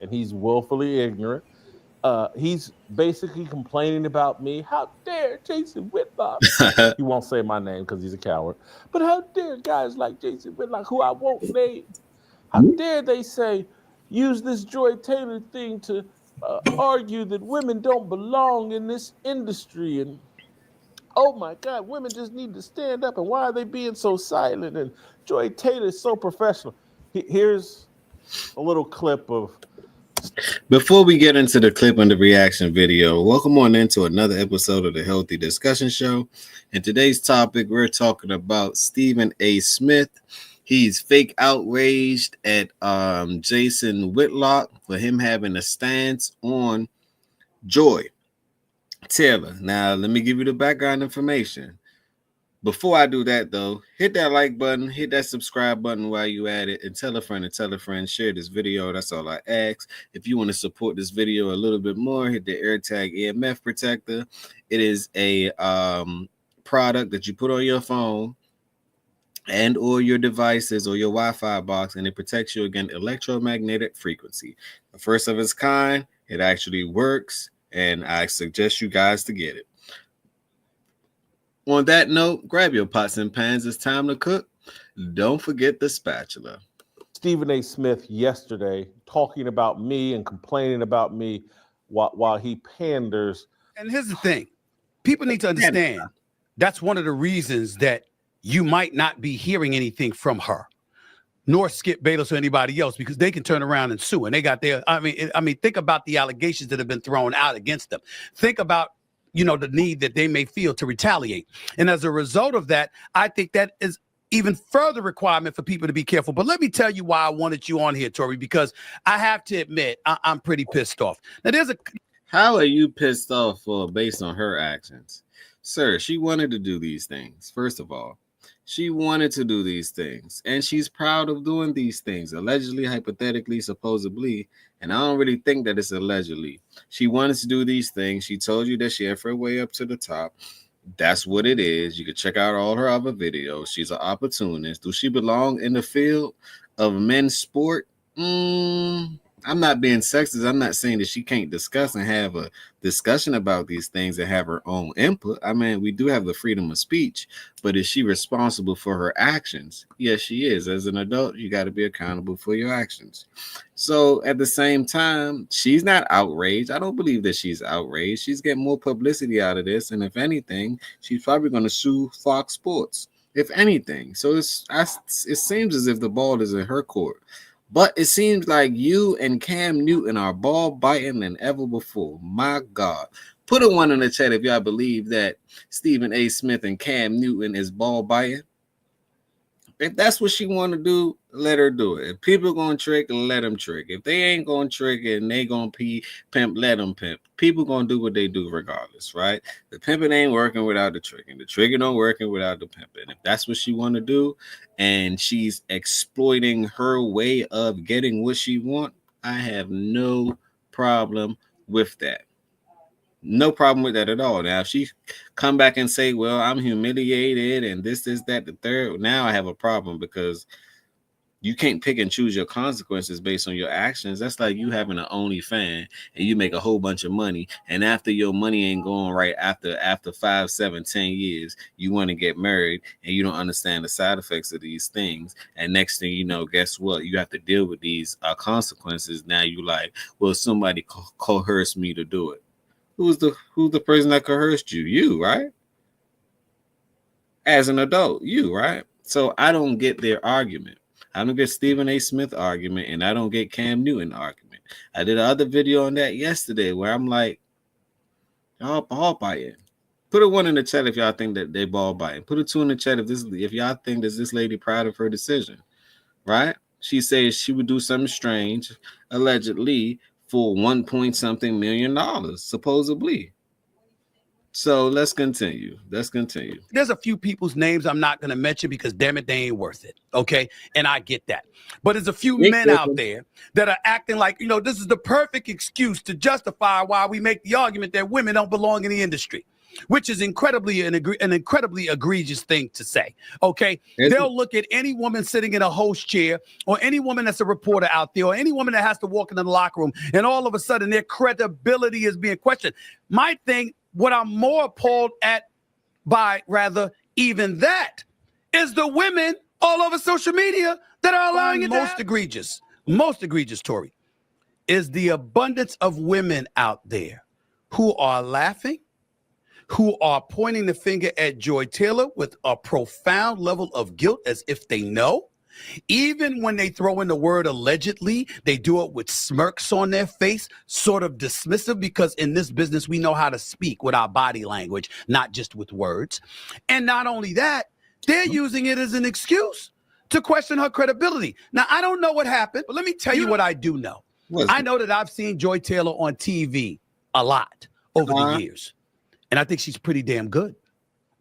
and he's willfully ignorant. He's basically complaining about me. How dare Jason Whitlock? He won't say my name because he's a coward. But how dare guys like Jason Whitlock, who I won't name, how dare they say, use this Joy Taylor thing to argue that women don't belong in this industry? And oh my God, women just need to stand up. And why are they being so silent? And Joy Taylor is so professional. Here's a little clip of. Before we get into the clip and the reaction video, welcome on into another episode of the Healthy Discussion Show. In today's topic, we're talking about Stephen A. Smith. He's fake outraged at Jason Whitlock for him having a stance on Joy Taylor. Now, let me give you the background information. Before I do that, though, hit that like button, hit that subscribe button while you at it, and tell a friend, share this video. That's all I ask. If you want to support this video a little bit more, hit the AirTag EMF protector. It is a product that you put on your phone and or your devices or your Wi-Fi box, and it protects you against electromagnetic frequency. The first of its kind. It actually works, and I suggest you guys to get it. On that note, grab your pots and pans. It's time to cook. Don't forget the spatula. Stephen A. Smith yesterday talking about me and complaining about me while he panders. And here's the thing. People need to understand that's one of the reasons that you might not be hearing anything from her, nor Skip Bayless or anybody else, because they can turn around and sue. And they got their, I mean, think about the allegations that have been thrown out against them. Think about the need that they may feel to retaliate. And as a result of that, I think that is even further requirement for people to be careful. But let me tell you why I wanted you on here, Tori, because I have to admit, I'm pretty pissed off. Now, How are you pissed off based on her actions? Sir, she wanted to do these things, first of all. She wanted to do these things, and she's proud of doing these things, allegedly, hypothetically, supposedly, and I don't really think that it's allegedly. She wanted to do these things. She told you that she had her way up to the top. That's what it is. You can check out all her other videos. She's an opportunist. Do she belong in the field of men's sport? I'm not being sexist. I'm not saying that she can't discuss and have a discussion about these things and have her own input. I mean, we do have the freedom of speech, but is she responsible for her actions? Yes, she is. As an adult, you got to be accountable for your actions. So at the same time, she's not outraged. I don't believe that she's outraged. She's getting more publicity out of this. And if anything, she's probably going to sue Fox Sports, if anything. So it seems as if the ball is in her court. But it seems like you and Cam Newton are ball biting than ever before. My God. Put a 1 in the chat if y'all believe that Stephen A. Smith and Cam Newton is ball biting. If that's what she want to do, let her do it. If people going to trick, let them trick. If they ain't going to trick and they going to pimp, let them pimp. People going to do what they do regardless, right? The pimping ain't working without the tricking. The tricking don't working without the pimping. If that's what she want to do and she's exploiting her way of getting what she want, I have no problem with that. No problem with that at all. Now, if she come back and say, well, I'm humiliated and this, that, the third, now I have a problem because you can't pick and choose your consequences based on your actions. That's like you having an OnlyFans and you make a whole bunch of money. And after your money ain't going right, after 5, 7, 10 years, you want to get married and you don't understand the side effects of these things. And next thing you know, guess what? You have to deal with these consequences. Now you like, well, somebody coerced me to do it. Who's the person that coerced you? You, right? As an adult, you, right? So I don't get their argument. I don't get Stephen A. Smith argument, and I don't get Cam Newton argument. I did another video on that yesterday where I'm like, y'all ball biting. Put a 1 in the chat if y'all think that they ball biting. Put a 2 in the chat if y'all think that this lady proud of her decision, right? She says she would do something strange, allegedly, for $1 million, supposedly. So let's continue. There's a few people's names I'm not going to mention because, damn it, they ain't worth it. Okay. And I get that. But there's a few men out there that are acting like, this is the perfect excuse to justify why we make the argument that women don't belong in the industry. which is an incredibly egregious thing to say. Okay, they'll look at any woman sitting in a host chair, or any woman that's a reporter out there, or any woman that has to walk into the locker room, and all of a sudden their credibility is being questioned. My thing, what I'm more appalled at by, rather, even that, is the women all over social media that are allowing it. Most egregious, Tori, is the abundance of women out there who are laughing, who are pointing the finger at Joy Taylor with a profound level of guilt, as if they know. Even when they throw in the word allegedly, they do it with smirks on their face, sort of dismissive, because in this business, we know how to speak with our body language, not just with words. And not only that, they're using it as an excuse to question her credibility. Now, I don't know what happened, but let me tell you what I do know. I know that I've seen Joy Taylor on TV a lot over the years, and I think she's pretty damn good.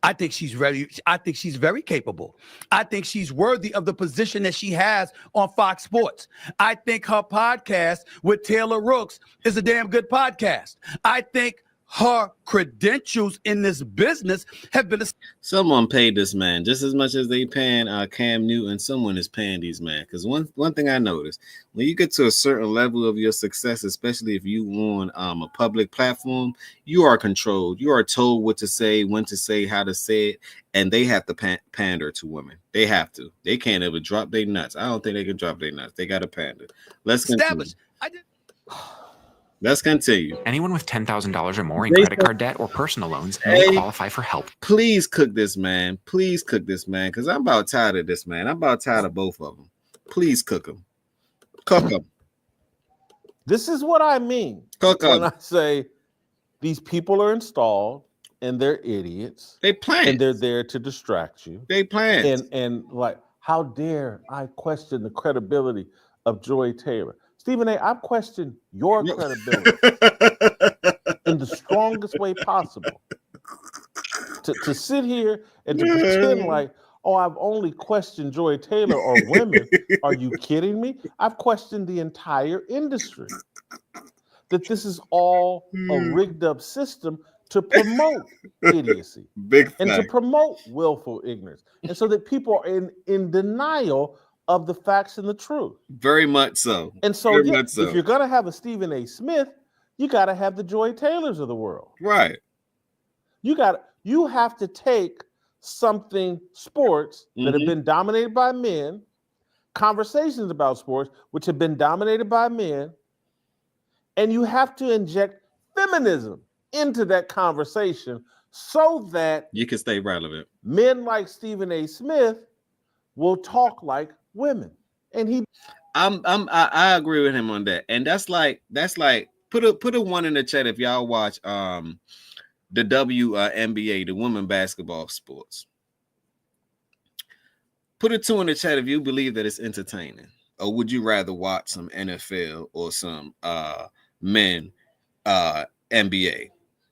I think she's very capable. I think she's worthy of the position that she has on Fox Sports. I think her podcast with Taylor Rooks is a damn good podcast. I think her credentials in this business have been. Someone paid this man just as much as they paying Cam Newton. Someone is paying these men, because one thing I noticed, when you get to a certain level of your success, especially if you on a public platform, you are controlled. You are told what to say, when to say, how to say it, and they have to pander to women. They have to. They can't ever drop their nuts. I don't think they can drop their nuts. They got to pander. Let's establish. Let's continue. Anyone with $10,000 or more in credit card debt or personal loans may qualify for help. Please cook this man. Please cook this man, because I'm about tired of this man. I'm about tired of both of them. Please cook them. Cook them. This is what I mean when I say these people are installed and they're idiots. They plan. And they're there to distract you. They plan. And like, how dare I question the credibility of Joy Taylor? Stephen A., I've questioned your credibility in the strongest way possible. To sit here and to pretend like, oh, I've only questioned Joy Taylor or women. Are you kidding me? I've questioned the entire industry. That this is all a rigged up system to promote idiocy. And to promote willful ignorance. And so that people are in denial of the facts and the truth. Very much so. And so, if you're going to have a Stephen A. Smith, you got to have the Joy Taylors of the world. Right. You have to take something sports that have been dominated by men, conversations about sports which have been dominated by men, and you have to inject feminism into that conversation so that you can stay relevant. Men like Stephen A. Smith will talk like women. And I agree with him on that. And that's like put a one in the chat if y'all watch the WNBA, the women basketball sports. Put a 2 in the chat if you believe that it's entertaining. Or would you rather watch some NFL or some men NBA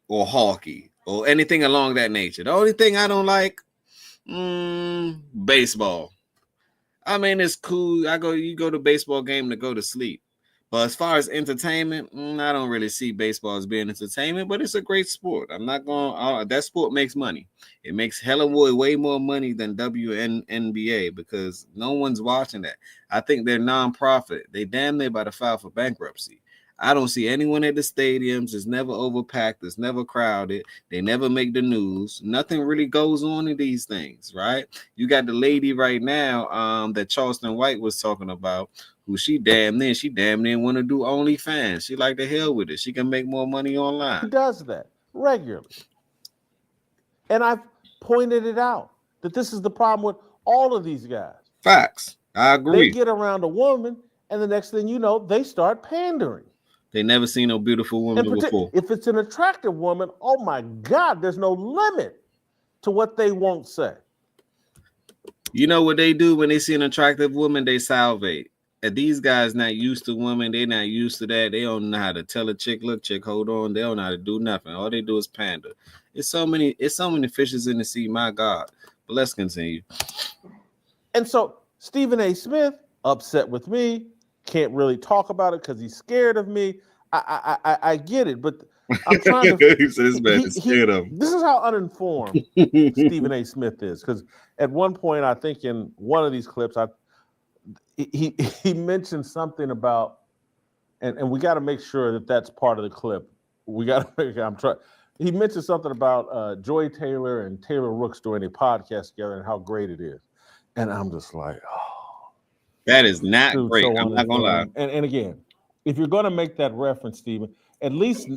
or hockey or anything along that nature? The only thing I don't like, baseball. I mean, it's cool. You go to baseball game to go to sleep. But as far as entertainment, I don't really see baseball as being entertainment, but it's a great sport. I'm not going that sport makes money. It makes way more money than WNBA because no one's watching that. I think they're nonprofit. They damn near about to file for bankruptcy. I don't see anyone at the stadiums. It's never overpacked. It's never crowded. They never make the news. Nothing really goes on in these things, right? You got the lady right now that Charleston White was talking about, who she damn near want to do OnlyFans. She like the hell with it. She can make more money online. She does that regularly. And I've pointed it out that this is the problem with all of these guys. Facts. I agree. They get around a woman, and the next thing you know, they start pandering. They never seen no beautiful woman before. If it's an attractive woman, oh my God, there's no limit to what they won't say. You know what they do when they see an attractive woman? They salivate. And these guys not used to women. They're not used to that. They don't know how to tell a chick, look, chick, hold on. They don't know how to do nothing. All they do is pander. It's so many fishes in the sea, my God. But let's continue. And so Stephen A. Smith, upset with me, can't really talk about it because he's scared of me. I get it, but I'm trying to. He said this man is scared of him. This is how uninformed Stephen A. Smith is, because at one point, I think in one of these clips, he mentioned something about, and we got to make sure that that's part of the clip. We got to make sure. I'm trying. He mentioned something about Joy Taylor and Taylor Rooks doing a podcast together and how great it is, and I'm just like, oh, that is not dude, great. So I'm not gonna lie. And again, if you're going to make that reference, Stephen, at least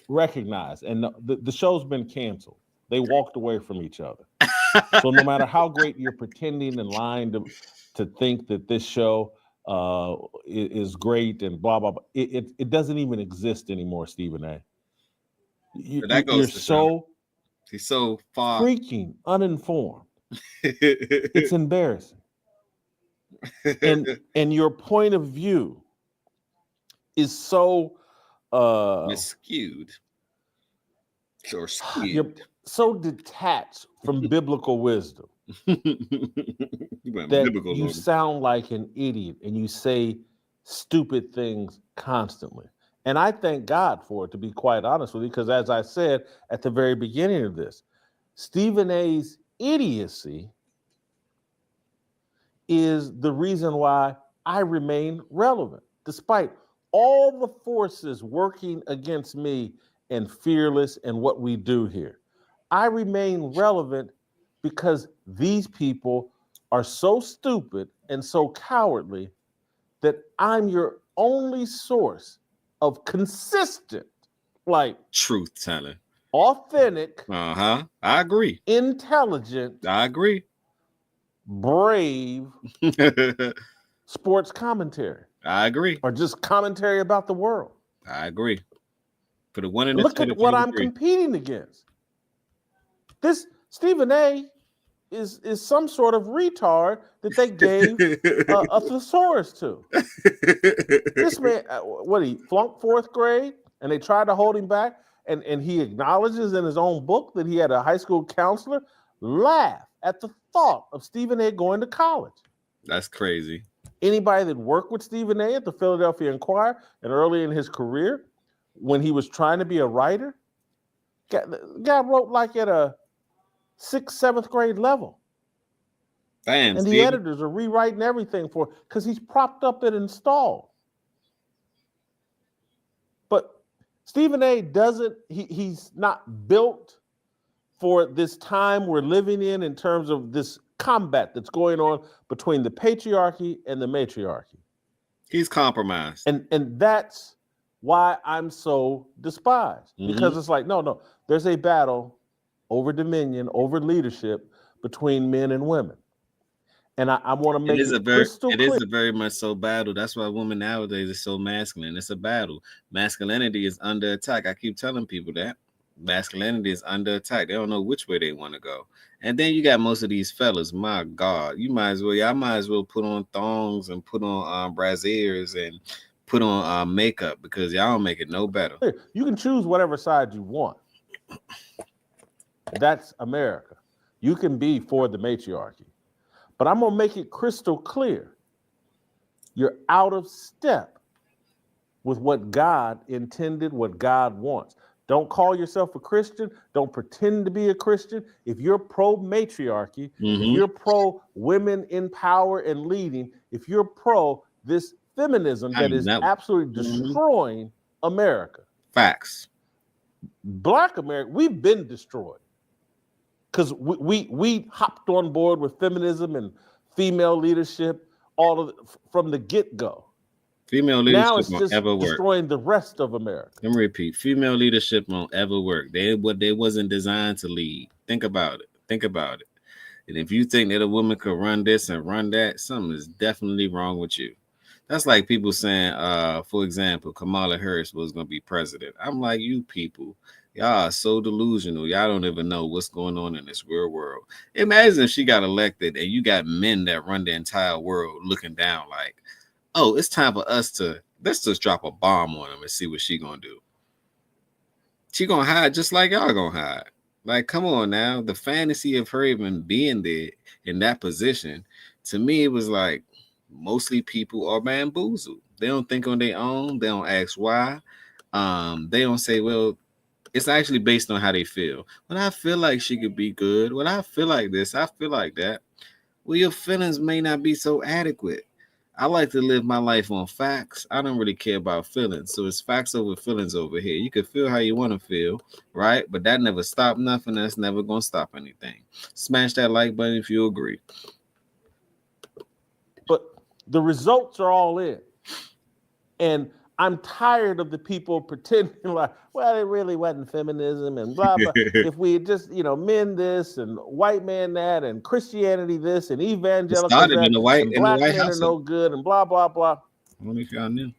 recognize, and the show's been canceled. They walked away from each other. So no matter how great you're pretending and lying to think that this show is great and blah blah blah, it doesn't even exist anymore, Stephen A. You're so he's so far freaking uninformed. It's embarrassing. And your point of view is so skewed. Or skewed. You're so detached from biblical wisdom that you sound like an idiot and you say stupid things constantly. And I thank God for it, to be quite honest with you, because as I said at the very beginning of this, Stephen A.'s idiocy is the reason why I remain relevant, despite all the forces working against me and Fearless and what we do here. I remain relevant because these people are so stupid and so cowardly that I'm your only source of consistent, like, truth telling, authentic, I agree, intelligent, I agree, brave sports commentary. I agree. Or just commentary about the world. I agree. For the one in the look at what I'm competing against. This Stephen A. is some sort of retard that they gave a thesaurus to. This man, he flunked 4th grade, and they tried to hold him back, and he acknowledges in his own book that he had a high school counselor laugh at the thought of Stephen A. going to college. That's crazy. Anybody that worked with Stephen A. at the Philadelphia Inquirer and early in his career, when he was trying to be a writer, guy wrote like at a 6th, 7th grade level. Damn, and the editors are rewriting everything for, because he's propped up and installed. But Stephen A. he's not built for this time we're living in terms of this combat that's going on between the patriarchy and the matriarchy. He's compromised. And that's why I'm so despised. Because it's like, no, there's a battle over dominion, over leadership between men and women. And I want to make it crystal clear. It is a very much so battle. That's why women nowadays are so masculine. It's a battle. Masculinity is under attack. I keep telling people that. Masculinity is under attack. They don't know which way they want to go. And then you got most of these fellas. My God, y'all might as well put on thongs and put on brassieres and put on makeup, because y'all don't make it no better. You can choose whatever side you want. That's America. You can be for the matriarchy. But I'm going to make it crystal clear. You're out of step with what God intended, what God wants. Don't call yourself a Christian. Don't pretend to be a Christian. If you're pro-matriarchy, if you're pro-women in power and leading, if you're pro this feminism that is absolutely destroying America. Facts. Black America, we've been destroyed. Because we hopped on board with feminism and female leadership from the get-go. Female leadership won't ever work. Destroying the rest of America. Let me repeat. Female leadership won't ever work. They wasn't designed to lead. Think about it. And if you think that a woman could run this and run that, something is definitely wrong with you. That's like people saying, for example, Kamala Harris was going to be president. I'm like, you people, y'all are so delusional. Y'all don't even know what's going on in this real world. Imagine if she got elected and you got men that run the entire world looking down like, oh, it's time for us let's just drop a bomb on them and see what she gonna do. She gonna hide just like y'all gonna hide. Like, come on now. The fantasy of her even being there in that position, to me, it was like mostly people are bamboozled. They don't think on their own. They don't ask why. They don't say, well, it's actually based on how they feel. When I feel like she could be good, when I feel like this, I feel like that. Well, your feelings may not be so adequate. I like to live my life on facts. I don't really care about feelings. So it's facts over feelings over here. You can feel how you want to feel, right? But that never stopped nothing. That's never going to stop anything. Smash that like button if you agree. But the results are all in. And I'm tired of the people pretending like, well, it really wasn't feminism and blah, blah. If we had just, men this and white man that and Christianity this and evangelical that and black men are no good and blah, blah, blah. Let me find you.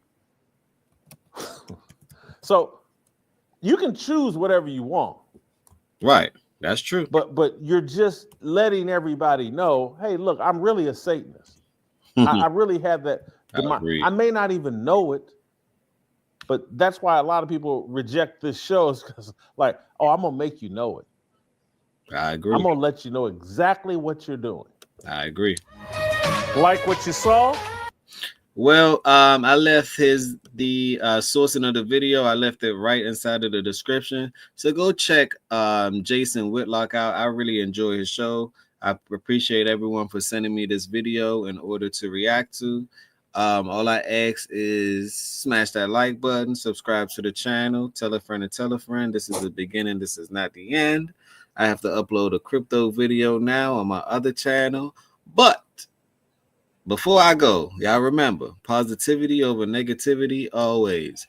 So you can choose whatever you want. Right. That's true. But you're just letting everybody know, hey, look, I'm really a Satanist. I really have that. I may not even know it. But that's why a lot of people reject this show, because like, oh, I'm going to make you know it. I agree. I'm going to let you know exactly what you're doing. I agree. Like what you saw? Well, I left the sourcing of the video. I left it right inside of the description. So go check Jason Whitlock out. I really enjoy his show. I appreciate everyone for sending me this video in order to react to. All I ask is smash that like button, subscribe to the channel, tell a friend and tell a friend. This is the beginning. This is not the end. I have to upload a crypto video now on my other channel. But before I go, y'all remember, positivity over negativity always.